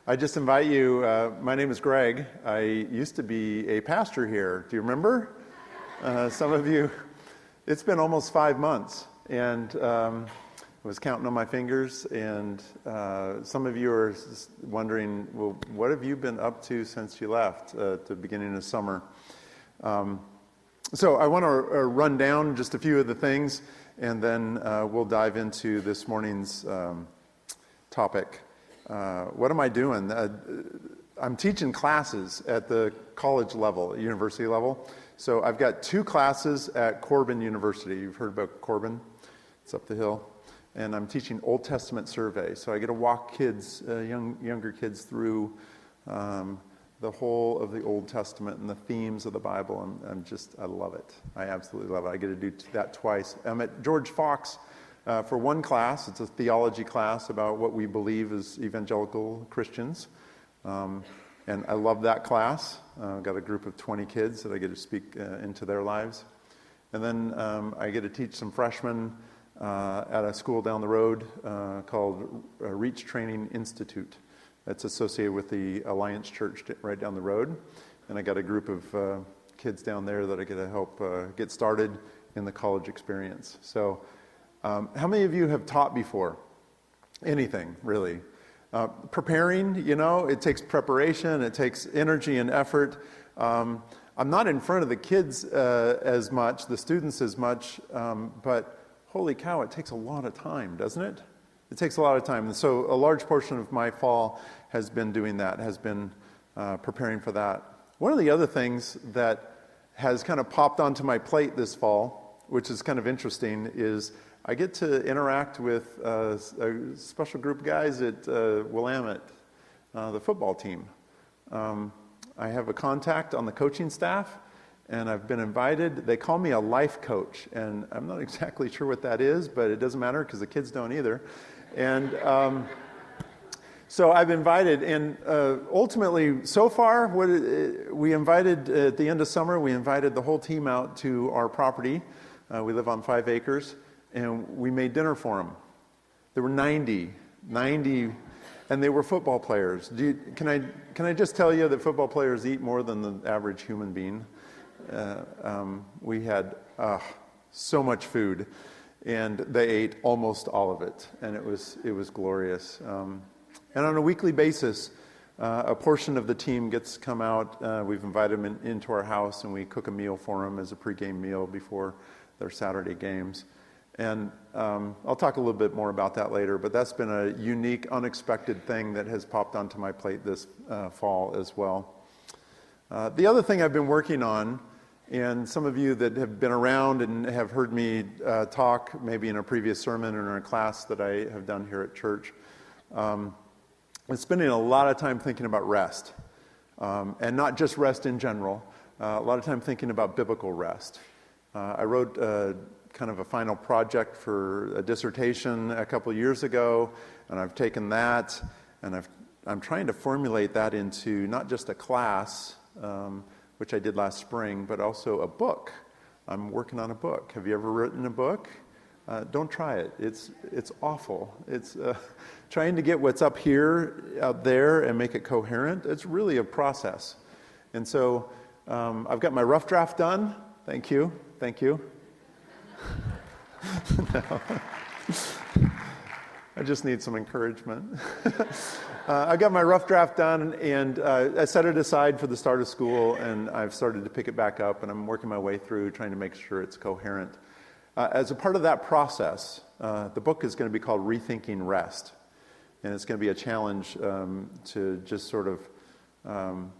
I just invite you, my name is Greg. I used to be a pastor here. Do you remember? Some of you, it's been almost 5 months, and I was counting on my fingers, and some of you are wondering, well, what have you been up to since you left at the beginning of summer? So I want to run down just a few of the things, and then we'll dive into this morning's topic. What am I doing? I'm teaching classes at the college level, university level. So I've got 2 classes at Corbin University. You've heard about Corbin? It's up the hill. And I'm teaching Old Testament survey. So I get to walk kids, younger kids, through the whole of the Old Testament and the themes of the Bible. I love it. I absolutely love it. I get to do that twice. I'm at George Fox for one class. It's a theology class about what we believe as evangelical Christians. And I love that class. I've got a group of 20 kids that I get to speak into their lives. And then I get to teach some freshmen at a school down the road called Reach Training Institute. That's associated with the Alliance Church right down the road. And I got a group of kids down there that I get to help get started in the college experience. So how many of you have taught before? Anything, really. Preparing, it takes preparation, it takes energy and effort. I'm not in front of the kids as much, the students as much, but holy cow, it takes a lot of time, doesn't it? It takes a lot of time. And so a large portion of my fall has been doing that, has been preparing for that. One of the other things that has kind of popped onto my plate this fall, which is kind of interesting, is I get to interact with a special group of guys at Willamette, the football team. I have a contact on the coaching staff, and I've been invited. They call me a life coach, and I'm not exactly sure what that is, but it doesn't matter because the kids don't either. And so I've invited, and ultimately, so far, we invited, at the end of summer, we invited the whole team out to our property. We live on 5 acres. And we made dinner for them. There were 90, and they were football players. Can I just tell you that football players eat more than the average human being? We had so much food, and they ate almost all of it, and it was glorious. And on a weekly basis, a portion of the team gets to come out. We've invited them into our house, and we cook a meal for them as a pregame meal before their Saturday games. And I'll talk a little bit more about that later, but that's been a unique, unexpected thing that has popped onto my plate this fall as well. The other thing I've been working on, and some of you that have been around and have heard me talk, maybe in a previous sermon or in a class that I have done here at church, I'm spending a lot of time thinking about rest, and not just rest in general, a lot of time thinking about biblical rest. I wrote kind of a final project for a dissertation a couple years ago, and I've taken that, and I'm trying to formulate that into not just a class, which I did last spring, but also a book. I'm working on a book. Have you ever written a book? Don't try it. It's awful. It's trying to get what's up here, out there, and make it coherent. It's really a process. And so I've got my rough draft done. Thank you. No. I just need some encouragement. I got my rough draft done, and I set it aside for the start of school, and I've started to pick it back up, and I'm working my way through trying to make sure it's coherent. As a part of that process, the book is going to be called Rethinking Rest, and it's going to be a challenge to just sort of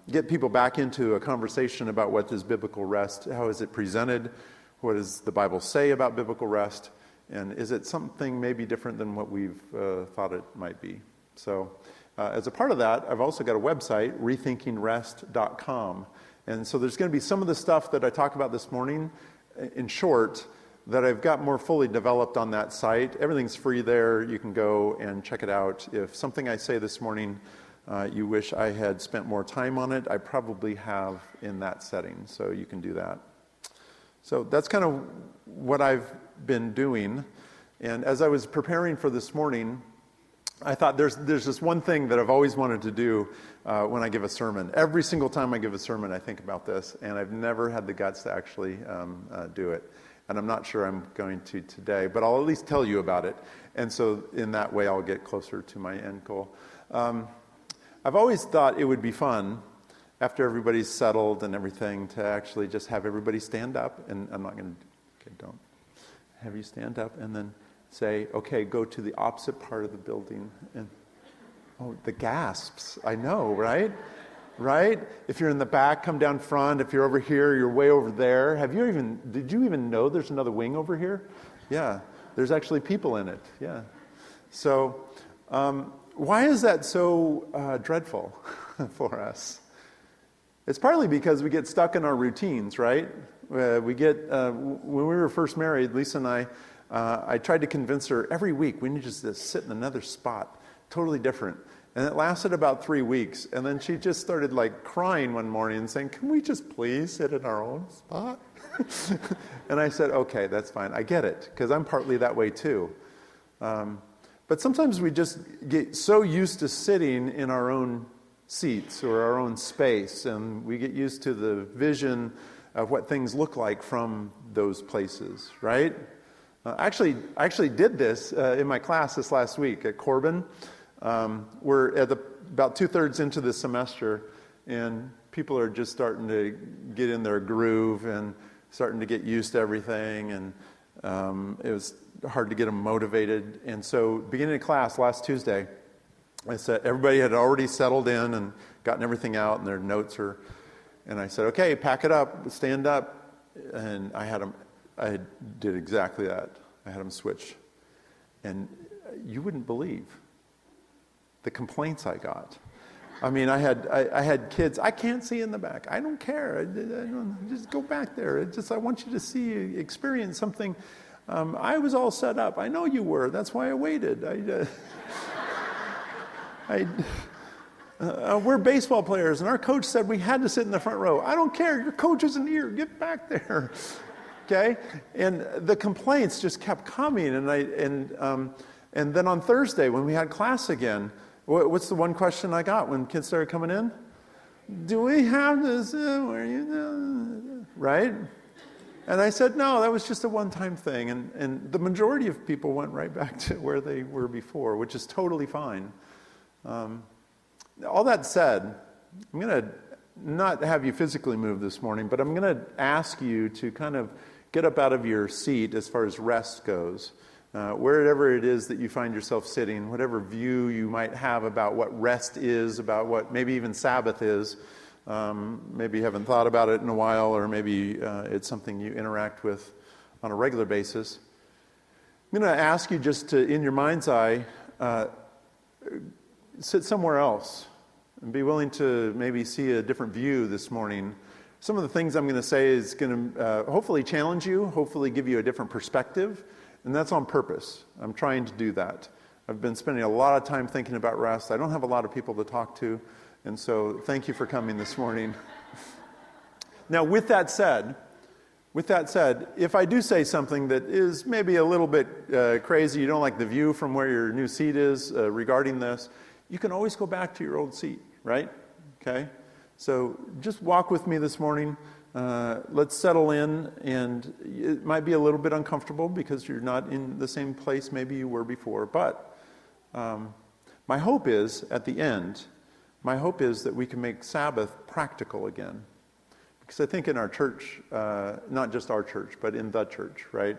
get people back into a conversation about what is biblical rest, how is it presented, what does the Bible say about biblical rest, and is it something maybe different than what we've thought it might be? So as a part of that, I've also got a website, rethinkingrest.com. And so there's going to be some of the stuff that I talk about this morning, in short, that I've got more fully developed on that site. Everything's free there. You can go and check it out. If something I say this morning, you wish I had spent more time on it, I probably have in that setting. So you can do that. So that's kind of what I've been doing. And as I was preparing for this morning, I thought there's just one thing that I've always wanted to do when I give a sermon. Every single time I give a sermon, I think about this, and I've never had the guts to actually do it. And I'm not sure I'm going to today, but I'll at least tell you about it. And so in that way, I'll get closer to my end goal. I've always thought it would be fun, after everybody's settled and everything, to actually just have everybody stand up. And I'm not going to, okay, don't. Have you stand up and then say, okay, go to the opposite part of the building. And oh, the gasps. I know, right? Right? If you're in the back, come down front. If you're over here, you're way over there. Did you even know there's another wing over here? Yeah. There's actually people in it. Yeah. So, why is that so dreadful for us? It's partly because we get stuck in our routines, right? When we were first married, Lisa and I tried to convince her every week we need just to sit in another spot, totally different. And it lasted about 3 weeks. And then she just started like crying one morning and saying, can we just please sit in our own spot? And I said, okay, that's fine. I get it, because I'm partly that way too. But sometimes we just get so used to sitting in our own seats or our own space, and we get used to the vision of what things look like from those places, right? I actually did this in my class this last week at Corbin. We're at about 2/3 into the semester, and people are just starting to get in their groove and starting to get used to everything, and it was hard to get them motivated. And so beginning of class last Tuesday, I said everybody had already settled in and gotten everything out, and their notes are, and I said, okay, pack it up, stand up. And I did exactly that. I had them switch. And you wouldn't believe the complaints I got. I mean, I had kids, I can't see in the back. I don't care. Just go back there. I want you to experience something. I was all set up. I know you were. That's why I waited. We're baseball players, and our coach said we had to sit in the front row. I don't care. Your coach isn't here. Get back there. Okay? And the complaints just kept coming. And then on Thursday, when we had class again, what's the one question I got when kids started coming in? Do we have this? Right? And I said, no, that was just a one-time thing. And the majority of people went right back to where they were before, which is totally fine. All that said, I'm going to not have you physically move this morning, but I'm going to ask you to kind of get up out of your seat as far as rest goes. Wherever it is that you find yourself sitting, whatever view you might have about what rest is, about what maybe even Sabbath is, maybe you haven't thought about it in a while, or maybe it's something you interact with on a regular basis. I'm going to ask you just to, in your mind's eye, sit somewhere else and be willing to maybe see a different view this morning. Some of the things I'm going to say is going to hopefully challenge you, hopefully give you a different perspective, and that's on purpose. I'm trying to do that. I've been spending a lot of time thinking about rest. I don't have a lot of people to talk to, and so thank you for coming this morning. Now, with that said, if I do say something that is maybe a little bit crazy, you don't like the view from where your new seat is regarding this, you can always go back to your old seat, right? Okay? So just walk with me this morning. Let's settle in, and it might be a little bit uncomfortable because you're not in the same place maybe you were before, but my hope is, at the end, that we can make Sabbath practical again. Because I think in our church, not just our church, but in the church, right?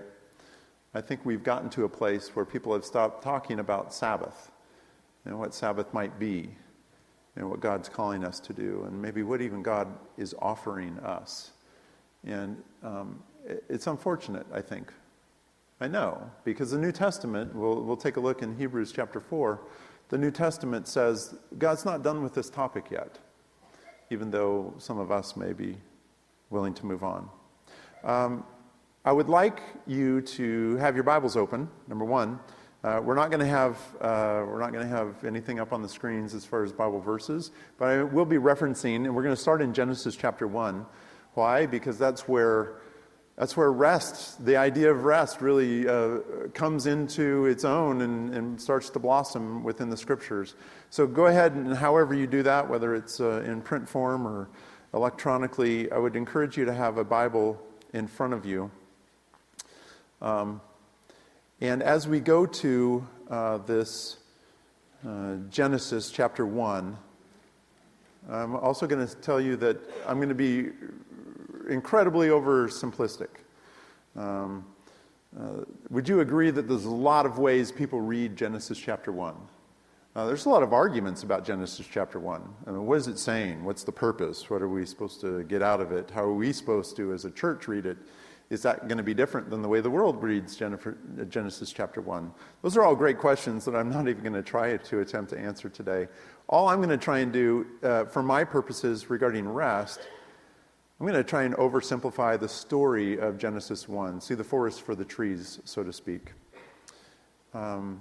I think we've gotten to a place where people have stopped talking about Sabbath and what Sabbath might be and what God's calling us to do, and maybe what even God is offering us. And it's unfortunate, I think. I know, because the New Testament, we'll take a look in Hebrews chapter 4, the New Testament says God's not done with this topic yet, even though some of us may be willing to move on. I would like you to have your Bibles open, number one. We're not going to have anything up on the screens as far as Bible verses, but I will be referencing, and we're going to start in Genesis chapter 1. Why? Because that's where That's where rest, the idea of rest, really comes into its own and starts to blossom within the Scriptures. So go ahead and however you do that, whether it's in print form or electronically, I would encourage you to have a Bible in front of you. And as we go to this Genesis chapter 1, I'm also going to tell you that I'm going to be incredibly oversimplistic. Would you agree that there's a lot of ways people read Genesis chapter 1? There's a lot of arguments about Genesis chapter 1. I mean, what is it saying? What's the purpose? What are we supposed to get out of it? How are we supposed to, as a church, read it? Is that going to be different than the way the world reads Genesis chapter 1? Those are all great questions that I'm not even going to try to attempt to answer today. All I'm going to try and do, for my purposes regarding rest, I'm going to try and oversimplify the story of Genesis 1, see the forest for the trees, so to speak. And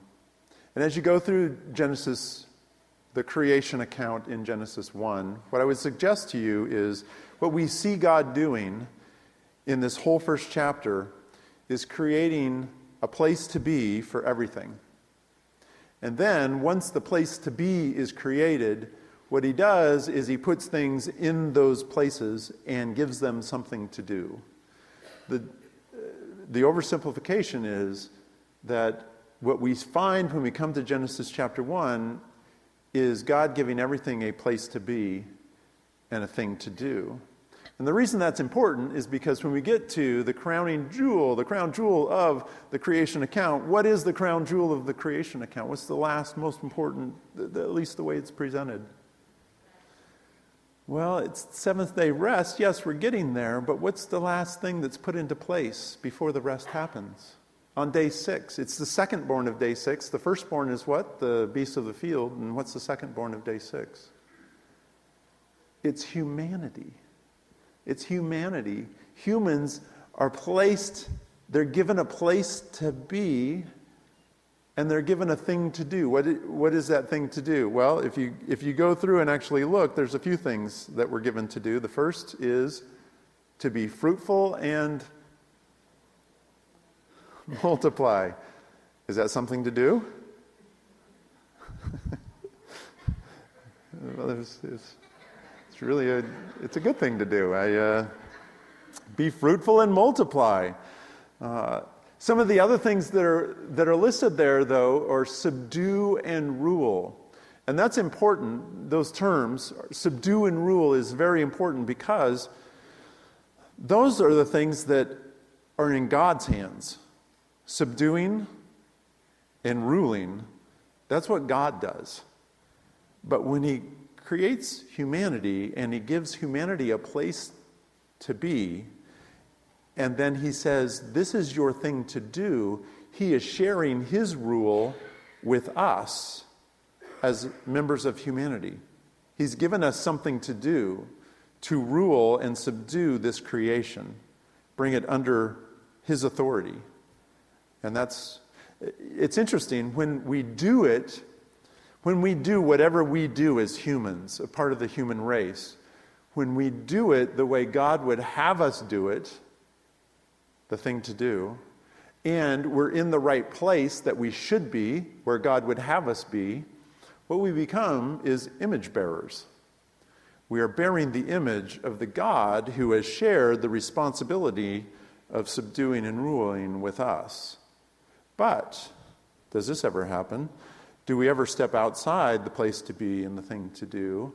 as you go through Genesis, the creation account in Genesis 1, what I would suggest to you is what we see God doing in this whole first chapter is creating a place to be for everything. And then, once the place to be is created, what he does is he puts things in those places and gives them something to do. The oversimplification is that what we find when we come to Genesis chapter 1 is God giving everything a place to be and a thing to do. And the reason that's important is because when we get to the crown jewel of the creation account, what is the crown jewel of the creation account? What's the last, most important, at least the way it's presented? Well, it's seventh-day rest. Yes, we're getting there, but what's the last thing that's put into place before the rest happens? On day 6. It's the second-born of day 6. The firstborn is what? The beasts of the field. And what's the second-born of day 6? It's humanity. It's humanity. Humans are placed, they're given a place to be, and they're given a thing to do. What is that thing to do? Well, if you go through and actually look, there's a few things that we're given to do. The first is to be fruitful and multiply. Is that something to do? Well, it's really it's a good thing to do. Be fruitful and multiply. Some of the other things that are listed there, though, are subdue and rule. And that's important, those terms. Subdue and rule is very important because those are the things that are in God's hands. Subduing and ruling, that's what God does. But when he creates humanity and he gives humanity a place to be, and then he says, this is your thing to do, he is sharing his rule with us as members of humanity. He's given us something to do, to rule and subdue this creation, bring it under his authority. And it's interesting, when we do whatever we do as humans, a part of the human race, when we do it the way God would have us do it, the thing to do, and we're in the right place that we should be, where God would have us be, what we become is image bearers. We are bearing the image of the God who has shared the responsibility of subduing and ruling with us. But, does this ever happen? Do we ever step outside the place to be and the thing to do?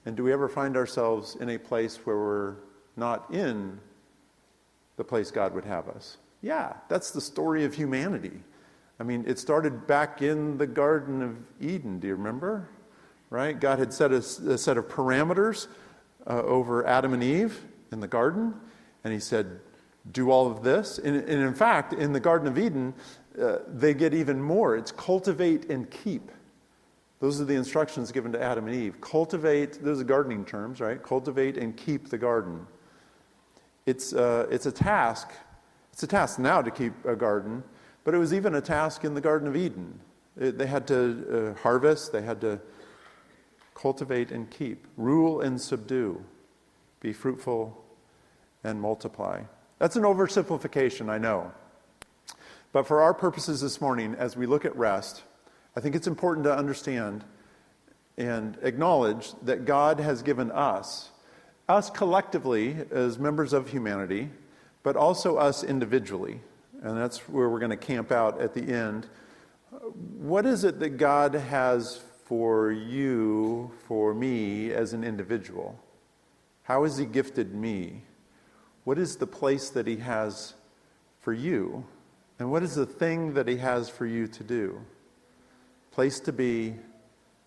And do we ever find ourselves in a place where we're not in the place God would have us? Yeah, that's the story of humanity. I mean, it started back in the Garden of Eden, do you remember? Right? God had set a set of parameters over Adam and Eve in the garden, and he said, do all of this. And in fact, in the Garden of Eden, they get even more. It's cultivate and keep. Those are the instructions given to Adam and Eve. Cultivate, those are gardening terms, right? Cultivate and keep the garden. It's a task. It's a task now to keep a garden, but it was even a task in the Garden of Eden. They had to harvest, they had to cultivate and keep, rule and subdue, be fruitful and multiply. That's an oversimplification, I know. But for our purposes this morning, as we look at rest, I think it's important to understand and acknowledge that God has given us collectively as members of humanity, but also us individually. And that's where we're going to camp out at the end. What is it that God has for you, for me as an individual? How has he gifted me? What is the place that he has for you? And what is the thing that he has for you to do? Place to be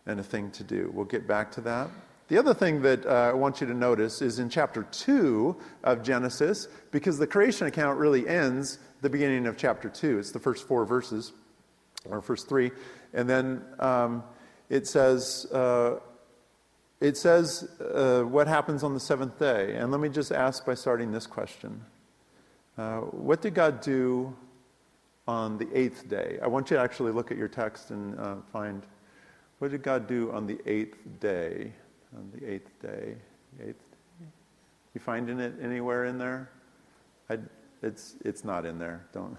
and a thing to do. We'll get back to that. The other thing that I want you to notice is in chapter 2 of Genesis, because the creation account really ends the beginning of chapter 2. It's the first 4 verses, or first 3. And then it says what happens on the seventh day. And let me just ask by starting this question. What did God do on the 8th day? I want you to actually look at your text and find, what did God do on the 8th day? On the 8th day. You finding it anywhere in there? It's not in there. Don't.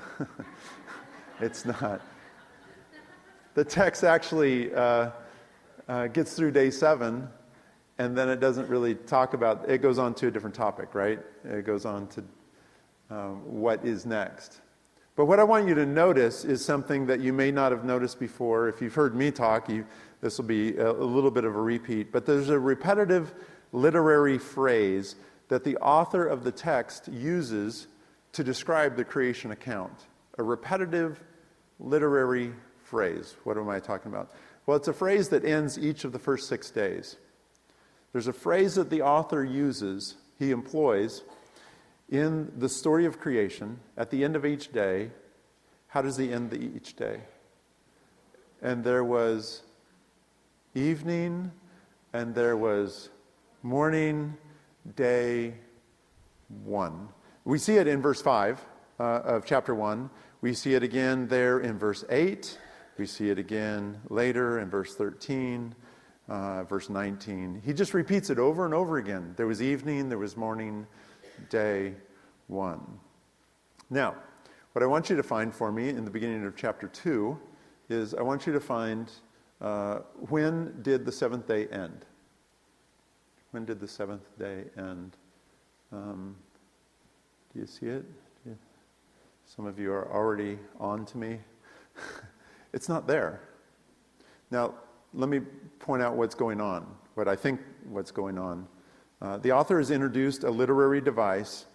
It's not. The text actually gets through day 7, and then it doesn't really talk about, it goes on to a different topic, right? It goes on to what is next. But what I want you to notice is something that you may not have noticed before. If you've heard me talk, this will be a little bit of a repeat. But there's a repetitive literary phrase that the author of the text uses to describe the creation account. A repetitive literary phrase. What am I talking about? Well, it's a phrase that ends each of the first 6 days. There's a phrase that the author uses, he employs, in the story of creation. At the end of each day, how does he end each day? And there was evening, and there was morning, day 1. We see it in verse 5 of chapter 1. We see it again there in verse 8. We see it again later in verse 13, verse 19. He just repeats it over and over again. There was evening, there was morning, day 1. Now, what I want you to find for me in the beginning of chapter 2 is I want you to find when did the seventh day end? When did the seventh day end? Do you see it? Some of you are already on to me. It's not there. Now, let me point out what's going on, what I think what's going on. The author has introduced a literary device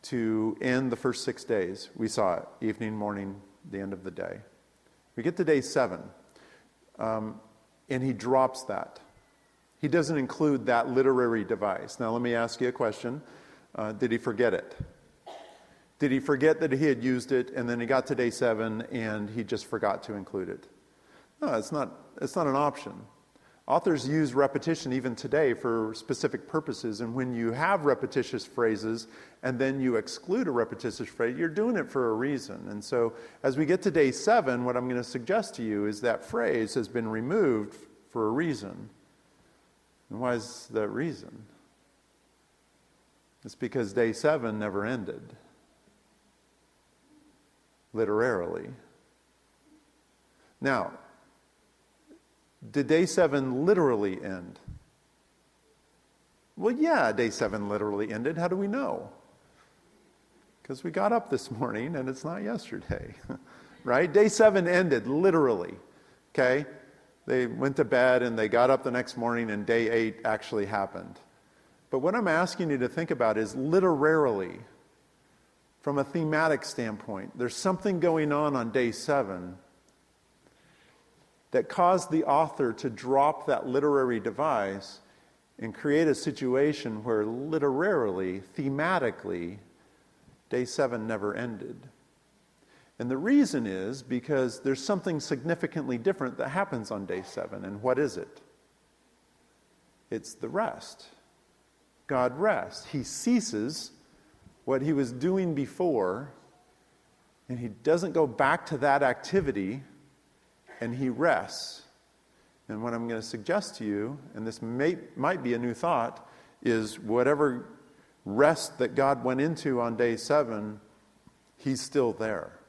to end the first 6 days. We saw it, evening, morning, the end of the day. We get to day 7, and he drops that. He doesn't include that literary device. Now, let me ask you a question. Did he forget it? Did he forget that he had used it, and then he got to day 7, and he just forgot to include it? No, it's not an option. Authors use repetition even today for specific purposes, and when you have repetitious phrases and then you exclude a repetitious phrase, you're doing it for a reason. And so as we get to day 7, what I'm going to suggest to you is that phrase has been removed for a reason. And why is that reason? It's because day 7 never ended. Literally. Now, did day 7 literally end? Well, yeah, day 7 literally ended. How do we know? Because we got up this morning and it's not yesterday, right? Day 7 ended literally, okay? They went to bed and they got up the next morning and day 8 actually happened. But what I'm asking you to think about is literarily, from a thematic standpoint, there's something going on day 7 that caused the author to drop that literary device and create a situation where literarily, thematically, day 7 never ended. And the reason is because there's something significantly different that happens on day 7. And what is it? It's the rest. God rests. He ceases what he was doing before, and he doesn't go back to that activity, and he rests. And what I'm going to suggest to you, and this might be a new thought, is whatever rest that God went into on day 7, he's still there.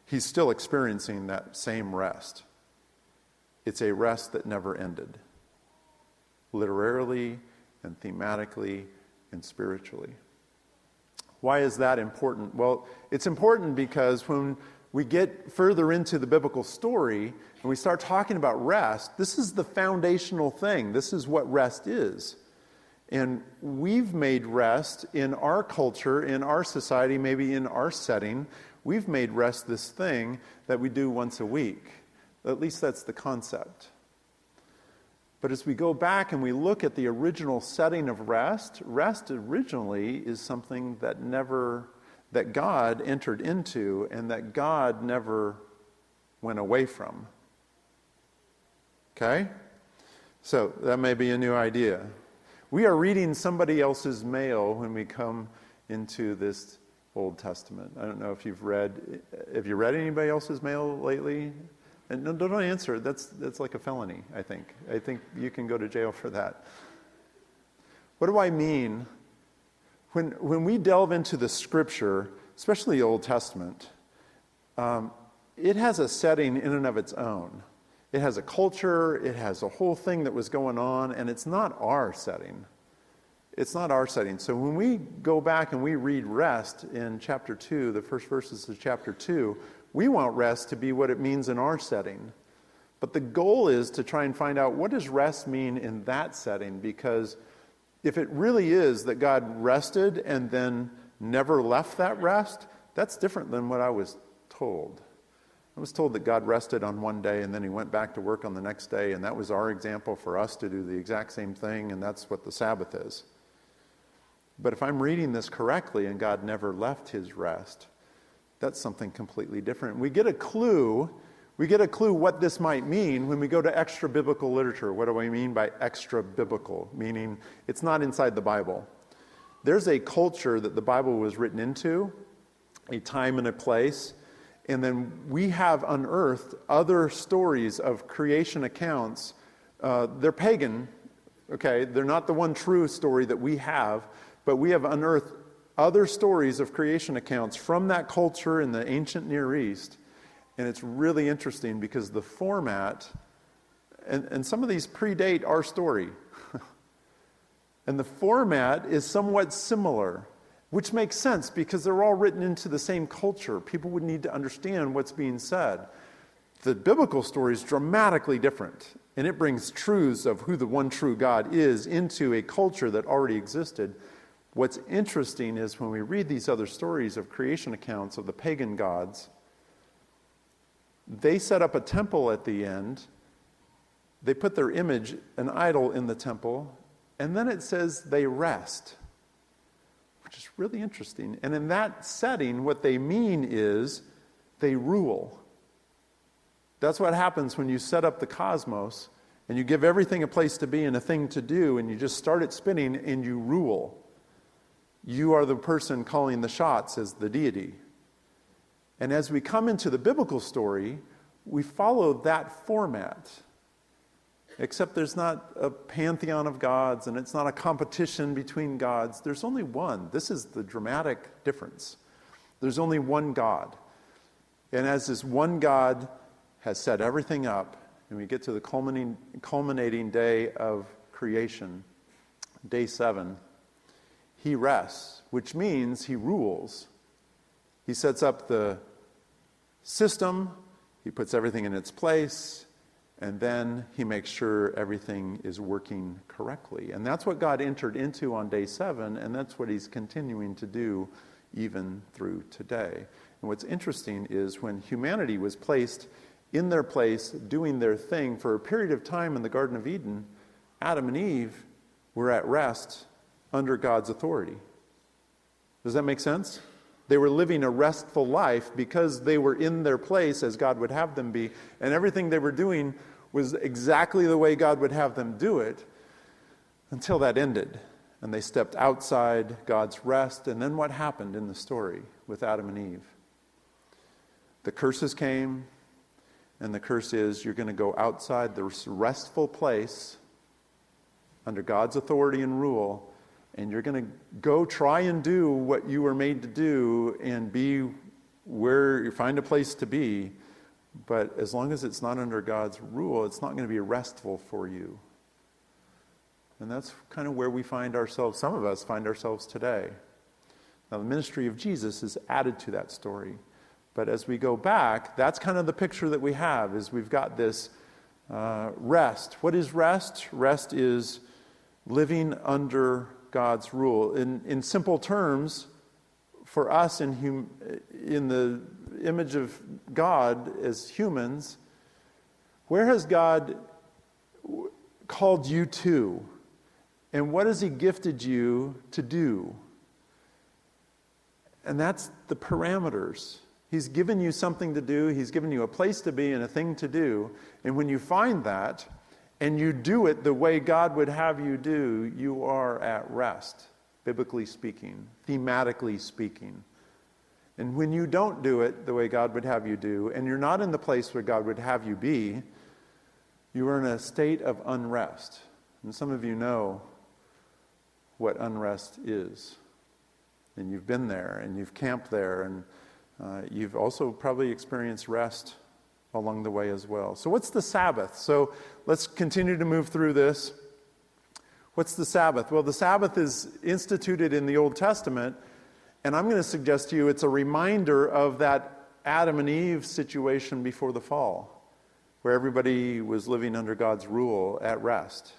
He's still experiencing that same rest. It's a rest that never ended, literally and thematically and spiritually. Why is that important? Well, it's important because when we get further into the biblical story and we start talking about rest, this is the foundational thing. This is what rest is. And we've made rest in our culture, in our society, maybe in our setting, we've made rest this thing that we do once a week. At least that's the concept. But as we go back and we look at the original setting of rest, rest originally is something that God entered into and that God never went away from. Okay? So that may be a new idea. We are reading somebody else's mail when we come into this Old Testament. I don't know if have you read anybody else's mail lately? And no, don't answer. That's like a felony, I think. I think you can go to jail for that. What do I mean? When we delve into the Scripture, especially the Old Testament, it has a setting in and of its own. It has a culture, it has a whole thing that was going on, and it's not our setting. It's not our setting. So when we go back and we read rest in chapter 2, the first verses of chapter 2, we want rest to be what it means in our setting. But the goal is to try and find out, what does rest mean in that setting? Because if it really is that God rested and then never left that rest, that's different than what I was told. I was told that God rested on one day and then he went back to work on the next day, and that was our example for us to do the exact same thing, and that's what the Sabbath is. But if I'm reading this correctly and God never left his rest, that's something completely different. We get a clue what this might mean when we go to extra biblical literature. What do I mean by extra biblical? Meaning it's not inside the Bible. There's a culture that the Bible was written into, a time and a place, and then we have unearthed other stories of creation accounts. They're pagan, okay? They're not the one true story that we have, but we have unearthed other stories of creation accounts from that culture in the ancient Near East. And it's really interesting because the format, and some of these predate our story, and the format is somewhat similar, which makes sense because they're all written into the same culture. People would need to understand what's being said. The biblical story is dramatically different, and it brings truths of who the one true God is into a culture that already existed. What's interesting is when we read these other stories of creation accounts of the pagan gods, they set up a temple at the end. They put their image, an idol, in the temple, and then it says they rest, which is really interesting. And in that setting, what they mean is they rule. That's what happens when you set up the cosmos and you give everything a place to be and a thing to do, and you just start it spinning and you rule. You are the person calling the shots as the deity. And as we come into the biblical story, we follow that format. Except there's not a pantheon of gods, and it's not a competition between gods. There's only one. This is the dramatic difference. There's only one God. And as this one God has set everything up, and we get to the culminating day of creation, day 7, he rests, which means he rules. He sets up the system, he puts everything in its place, and then he makes sure everything is working correctly. And that's what God entered into on day 7, and that's what he's continuing to do even through today. And what's interesting is when humanity was placed in their place, doing their thing for a period of time in the Garden of Eden, Adam and Eve were at rest under God's authority. Does that make sense? They were living a restful life because they were in their place as God would have them be, and everything they were doing was exactly the way God would have them do it until that ended. And they stepped outside God's rest, and then what happened in the story with Adam and Eve? The curses came, and the curse is you're going to go outside the restful place under God's authority and rule, and you're going to go try and do what you were made to do and be where you find a place to be. But as long as it's not under God's rule, it's not going to be restful for you. And that's kind of where we find ourselves, some of us find ourselves today. Now, the ministry of Jesus is added to that story. But as we go back, that's kind of the picture that we have, is we've got this rest. What is rest? Rest is living under God's rule. In simple terms, for us in the image of God as humans, where has God called you to? And what has he gifted you to do? And that's the parameters. He's given you something to do. He's given you a place to be and a thing to do. And when you find that, and you do it the way God would have you do, you are at rest, biblically speaking, thematically speaking. And when you don't do it the way God would have you do, and you're not in the place where God would have you be, you are in a state of unrest. And some of you know what unrest is. And you've been there, and you've camped there, and you've also probably experienced rest along the way as well. So what's the Sabbath? So let's continue to move through this. What's the Sabbath? Well, the Sabbath is instituted in the Old Testament, and I'm going to suggest to you it's a reminder of that Adam and Eve situation before the fall, where everybody was living under God's rule at rest.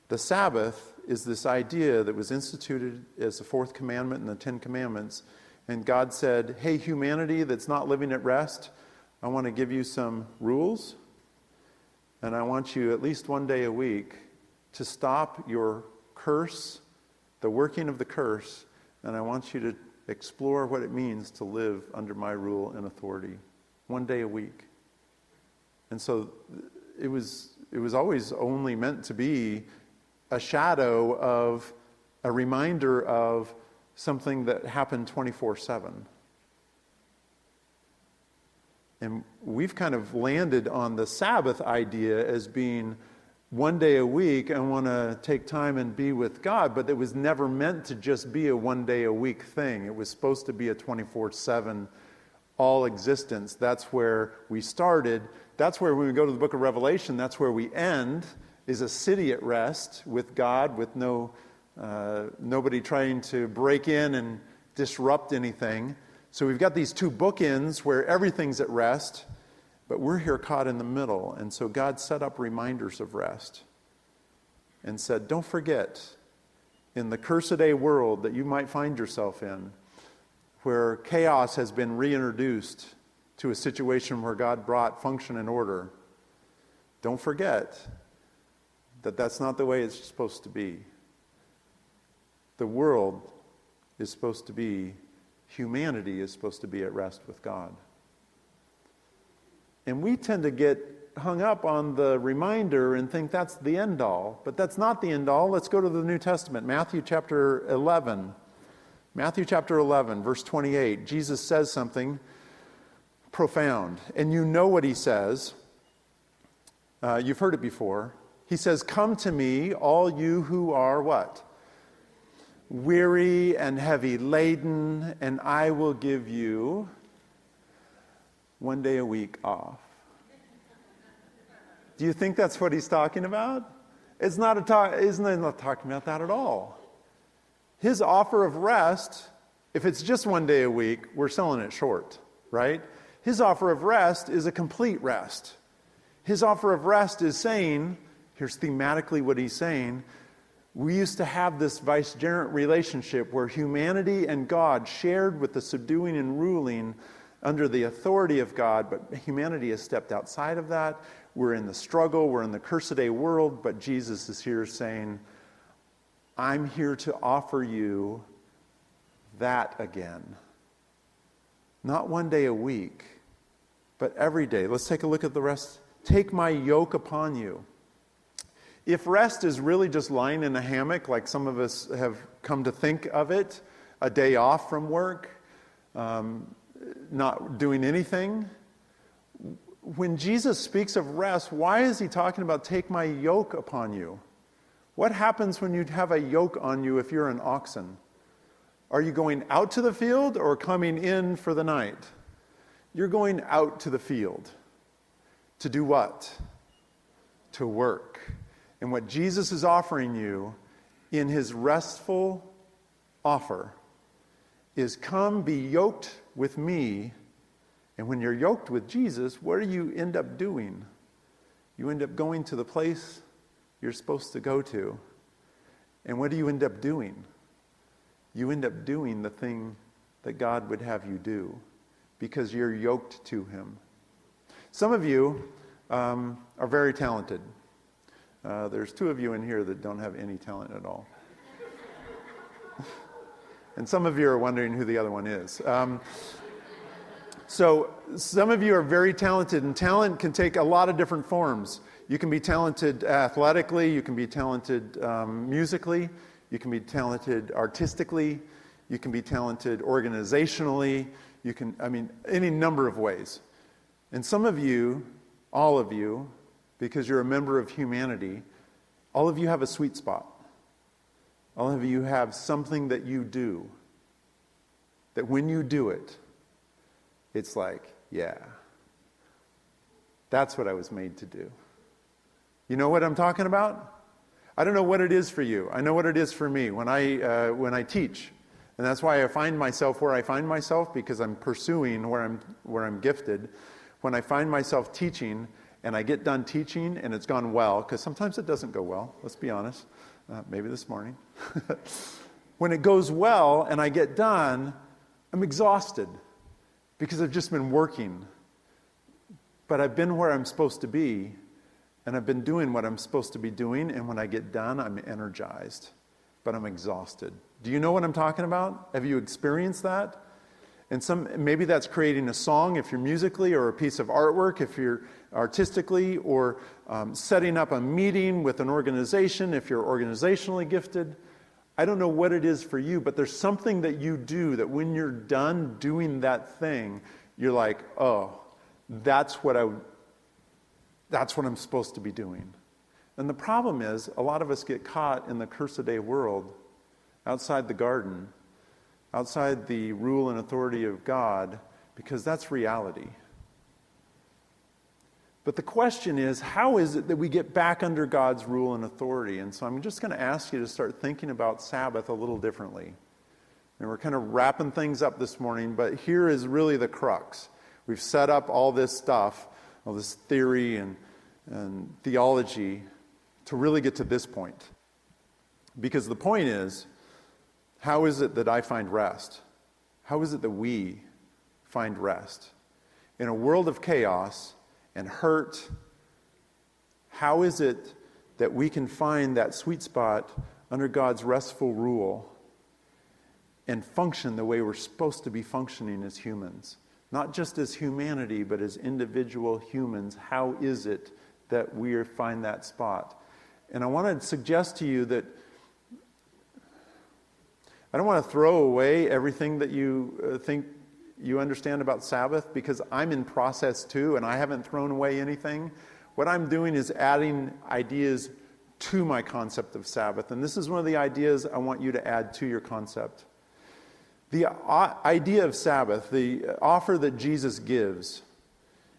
The Sabbath is this idea that was instituted as the fourth commandment in the Ten Commandments. And God said, hey, humanity that's not living at rest, I want to give you some rules. And I want you at least one day a week to stop your curse, the working of the curse. And I want you to explore what it means to live under my rule and authority. One day a week. And so it was always only meant to be a shadow of, a reminder of something that happened 24/7. And we've kind of landed on the Sabbath idea as being one day a week. I want to take time and be with God, but it was never meant to just be a one day a week thing. It was supposed to be a 24/7 all existence. That's where we started. That's where when we go to the book of Revelation, that's where we end, is a city at rest with God, with nobody trying to break in and disrupt anything. So we've got these two bookends where everything's at rest, but we're here caught in the middle. And so God set up reminders of rest and said, don't forget, in the curse-a-day world that you might find yourself in, where chaos has been reintroduced to a situation where God brought function and order, don't forget that that's not the way it's supposed to be. The world is supposed to be, humanity is supposed to be at rest with God. And we tend to get hung up on the reminder and think that's the end all, but that's not the end all. Let's go to the New Testament, Matthew chapter 11. Matthew chapter 11, verse 28. Jesus says something profound, and you know what he says. You've heard it before. He says, come to me, all you who are what? Weary and heavy laden, and I will give you one day a week off. Do you think that's what he's talking about? He's not talking about that at all. His offer of rest, if it's just one day a week, we're selling it short, right? His offer of rest is a complete rest. His offer of rest is saying, here's thematically what he's saying, we used to have this vicegerent relationship where humanity and God shared with the subduing and ruling under the authority of God, but humanity has stepped outside of that. We're in the struggle, we're in the curse-a-day world, but Jesus is here saying, I'm here to offer you that again. Not one day a week, but every day. Let's take a look at the rest. Take my yoke upon you. If rest is really just lying in a hammock, like some of us have come to think of it, a day off from work, not doing anything, when Jesus speaks of rest, why is he talking about take my yoke upon you? What happens when you have a yoke on you if you're an oxen? Are you going out to the field or coming in for the night? You're going out to the field. To do what? To work. And what Jesus is offering you in his restful offer is, come be yoked with me. And when you're yoked with Jesus, what do you end up doing? You end up going to the place you're supposed to go to. And what do you end up doing? You end up doing the thing that God would have you do because you're yoked to him. Some of you are very talented. There's 2 of you in here that don't have any talent at all. And some of you are wondering who the other one is. So some of you are very talented, and talent can take a lot of different forms. You can be talented athletically, you can be talented musically, you can be talented artistically, you can be talented organizationally, any number of ways. And some of you, all of you, because you're a member of humanity, all of you have a sweet spot. All of you have something that you do, that when you do it, it's like, yeah, that's what I was made to do. You know what I'm talking about? I don't know what it is for you. I know what it is for me when I teach. And that's why I find myself where I find myself, because I'm pursuing where I'm gifted. When I find myself teaching and I get done teaching and it's gone well, because sometimes it doesn't go well, let's be honest, maybe this morning. When it goes well and I get done, I'm exhausted because I've just been working. But I've been where I'm supposed to be, and I've been doing what I'm supposed to be doing, and when I get done, I'm energized, but I'm exhausted. Do you know what I'm talking about? Have you experienced that? And maybe that's creating a song if you're musically, or a piece of artwork if you're artistically, or setting up a meeting with an organization if you're organizationally gifted. I don't know what it is for you, but there's something that you do that when you're done doing that thing, you're like, oh, that's what I'm supposed to be doing. And the problem is, a lot of us get caught in the curse-a-day world, outside the garden, outside the rule and authority of God, because that's reality. But the question is, how is it that we get back under God's rule and authority? And so I'm just going to ask you to start thinking about Sabbath a little differently. And we're kind of wrapping things up this morning, but here is really the crux. We've set up all this stuff, all this theory and theology to really get to this point. Because the point is, how is it that I find rest? How is it that we find rest? In a world of chaos and hurt, how is it that we can find that sweet spot under God's restful rule and function the way we're supposed to be functioning as humans? Not just as humanity, but as individual humans. How is it that we find that spot? And I want to suggest to you that I don't want to throw away everything that you think you understand about Sabbath, because I'm in process too, and I haven't thrown away anything. What I'm doing is adding ideas to my concept of Sabbath. And this is one of the ideas I want you to add to your concept. The idea of Sabbath, the offer that Jesus gives,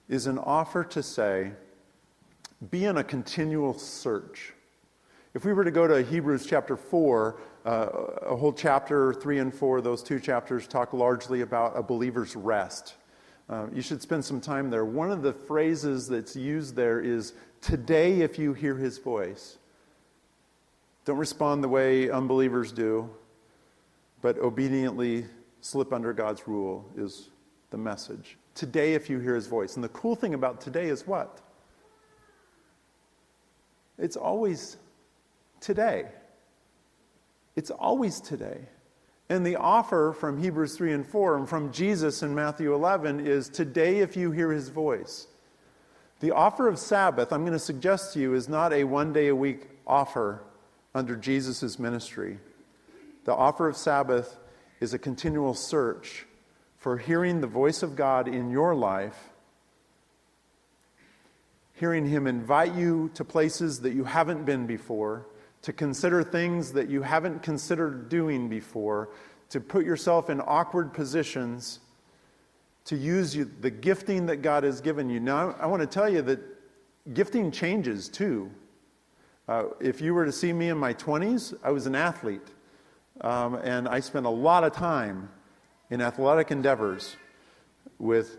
is an offer to say, be in a continual search. If we were to go to Hebrews chapter 4, a whole chapter 3 and 4, those 2 chapters talk largely about a believer's rest. You should spend some time there. One of the phrases that's used there is, today if you hear his voice. Don't respond the way unbelievers do, but obediently slip under God's rule is the message. Today if you hear his voice. And the cool thing about today is what? It's always today. It's always today. And the offer from Hebrews 3 and 4 and from Jesus in Matthew 11 is, today if you hear his voice. The offer of Sabbath, I'm going to suggest to you, is not a one-day-a-week offer under Jesus' ministry. The offer of Sabbath is a continual search for hearing the voice of God in your life, hearing him invite you to places that you haven't been before, to consider things that you haven't considered doing before, to put yourself in awkward positions, to use the gifting that God has given you. Now, I want to tell you that gifting changes too. If you were to see me in my 20s, I was an athlete. And I spent a lot of time in athletic endeavors with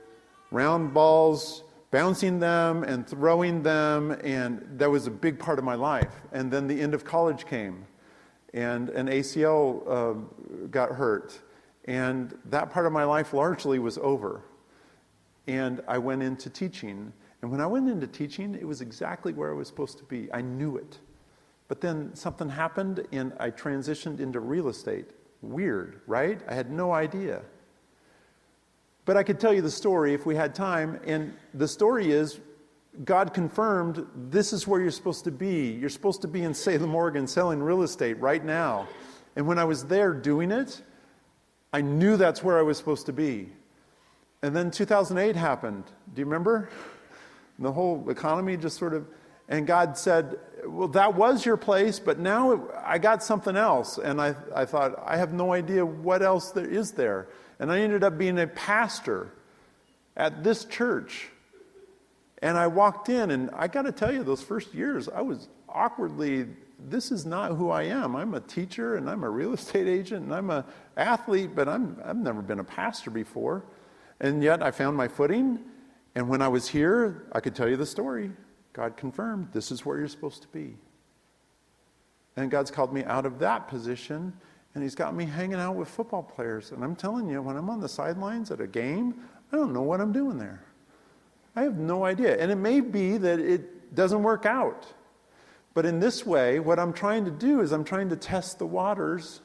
round balls, bouncing them and throwing them, and that was a big part of my life. And then the end of college came, and an ACL got hurt, and that part of my life largely was over. And I went into teaching, and when I went into teaching, it was exactly where I was supposed to be. I knew it. But then something happened, and I transitioned into real estate. Weird, right? I had no idea. But I could tell you the story if we had time, and the story is God confirmed this is where you're supposed to be. You're supposed to be in Salem, Oregon, selling real estate right now. And when I was there doing it, I knew that's where I was supposed to be. And then 2008 happened. Do you remember? The whole economy just sort of, and God said, well, that was your place, but now I got something else. And I thought, I have no idea what else there is there. And I ended up being a pastor at this church. And I walked in, and I got to tell you, those first years, I was awkwardly, this is not who I am. I'm a teacher, and I'm a real estate agent, and I'm an athlete, but I've never been a pastor before. And yet I found my footing, and when I was here, I could tell you the story. God confirmed, this is where you're supposed to be. And God's called me out of that position, and He's got me hanging out with football players. And I'm telling you, when I'm on the sidelines at a game, I don't know what I'm doing there. I have no idea. And it may be that it doesn't work out. But in this way, what I'm trying to do is I'm trying to test the waters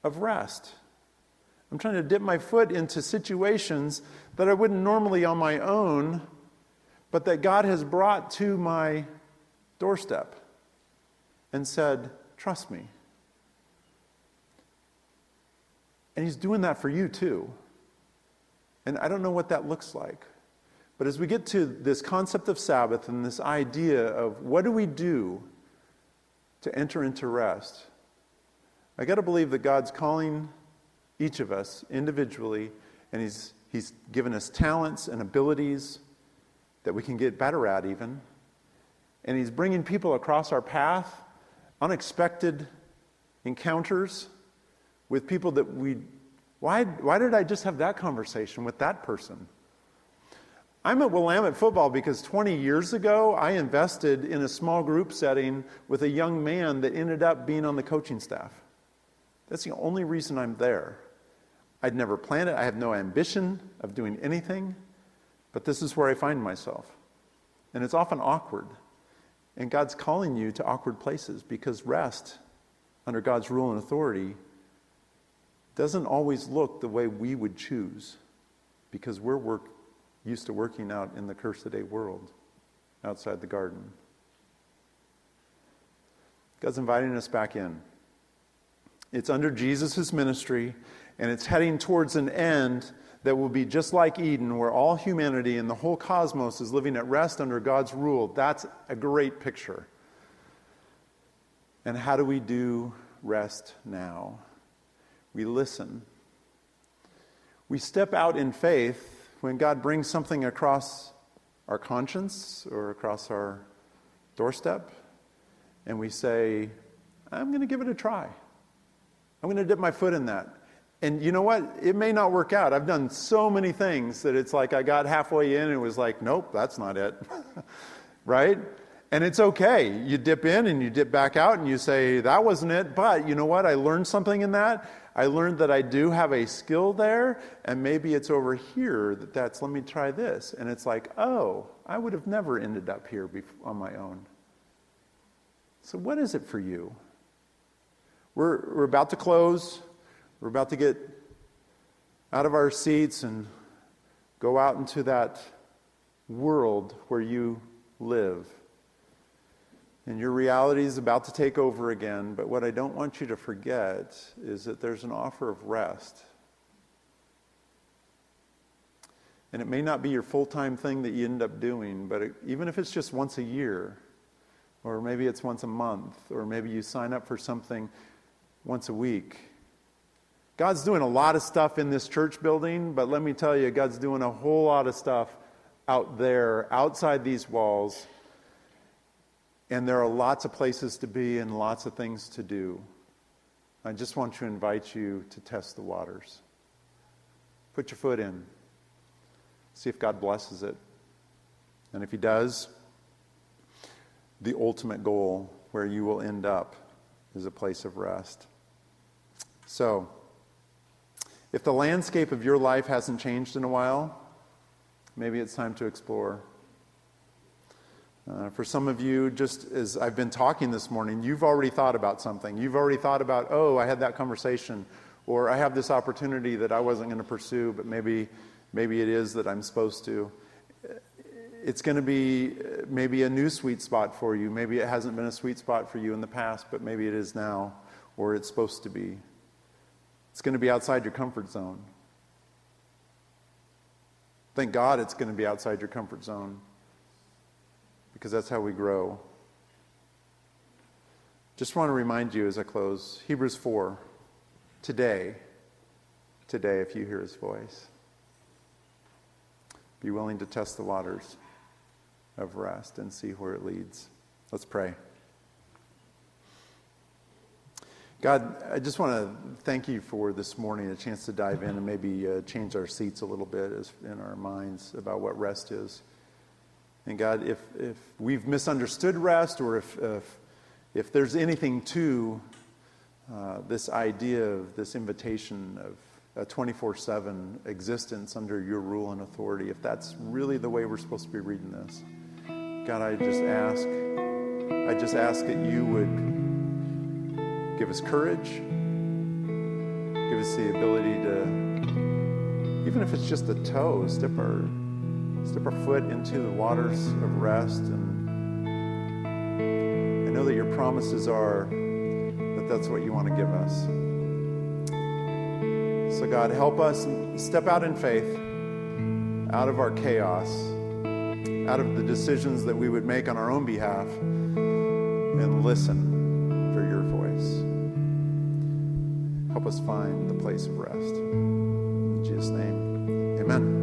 of rest. I'm trying to dip my foot into situations that I wouldn't normally on my own, but that God has brought to my doorstep and said, trust me. And He's doing that for you too. And I don't know what that looks like. But as we get to this concept of Sabbath and this idea of what do we do to enter into rest, I got to believe that God's calling each of us individually, and He's given us talents and abilities that we can get better at even. And He's bringing people across our path, unexpected encounters with people that why did I just have that conversation with that person? I'm at Willamette football because 20 years ago, I invested in a small group setting with a young man that ended up being on the coaching staff. That's the only reason I'm there. I'd never planned it. I have no ambition of doing anything, but this is where I find myself. And it's often awkward. And God's calling you to awkward places because rest under God's rule and authority doesn't always look the way we would choose because we're used to working out in the curse-a-day world outside the garden. God's inviting us back in. It's under Jesus' ministry, and it's heading towards an end that will be just like Eden, where all humanity and the whole cosmos is living at rest under God's rule. That's a great picture. And how do we do rest now? We listen. We step out in faith when God brings something across our conscience or across our doorstep, and we say, I'm going to give it a try. I'm going to dip my foot in that. And you know what? It may not work out. I've done so many things that it's like I got halfway in and it was like, nope, that's not it. Right? And it's okay. You dip in and you dip back out and you say, that wasn't it. But you know what? I learned something in that. I learned that I do have a skill there, and maybe it's over here let me try this. And it's like, oh, I would have never ended up here on my own. So what is it for you? We're about to close. We're about to get out of our seats and go out into that world where you live. And your reality is about to take over again, but what I don't want you to forget is that there's an offer of rest. And it may not be your full-time thing that you end up doing, but even if it's just once a year, Or maybe it's once a month, or maybe you sign up for something once a week. God's doing a lot of stuff in this church building, but let me tell you, God's doing a whole lot of stuff out there, outside these walls. And there are lots of places to be and lots of things to do. I just want to invite you to test the waters. Put your foot in. See if God blesses it. And if He does, the ultimate goal where you will end up is a place of rest. So, if the landscape of your life hasn't changed in a while, maybe it's time to explore. For some of you, just as I've been talking this morning, you've already thought about something. You've already thought about, oh, I had that conversation, or I have this opportunity that I wasn't going to pursue, but maybe it is that I'm supposed to. It's going to be maybe a new sweet spot for you. Maybe it hasn't been a sweet spot for you in the past, but maybe it is now, or it's supposed to be. It's going to be outside your comfort zone. Thank God it's going to be outside your comfort zone, because that's how we grow. Just want to remind you as I close, Hebrews 4, today, if you hear His voice, be willing to test the waters of rest and see where it leads. Let's pray. God, I just want to thank you for this morning, a chance to dive in and maybe change our seats a little bit in our minds about what rest is. And God, if we've misunderstood rest, or if there's anything to this idea of this invitation of a 24/7 existence under your rule and authority, if that's really the way we're supposed to be reading this, God, I just ask that you would give us courage, give us the ability to, even if it's just a toe, step our foot into the waters of rest. And I know that your promises are that that's what you want to give us. So God, help us step out in faith, out of our chaos, out of the decisions that we would make on our own behalf, and listen for your voice. Help us find the place of rest. In Jesus' name, amen.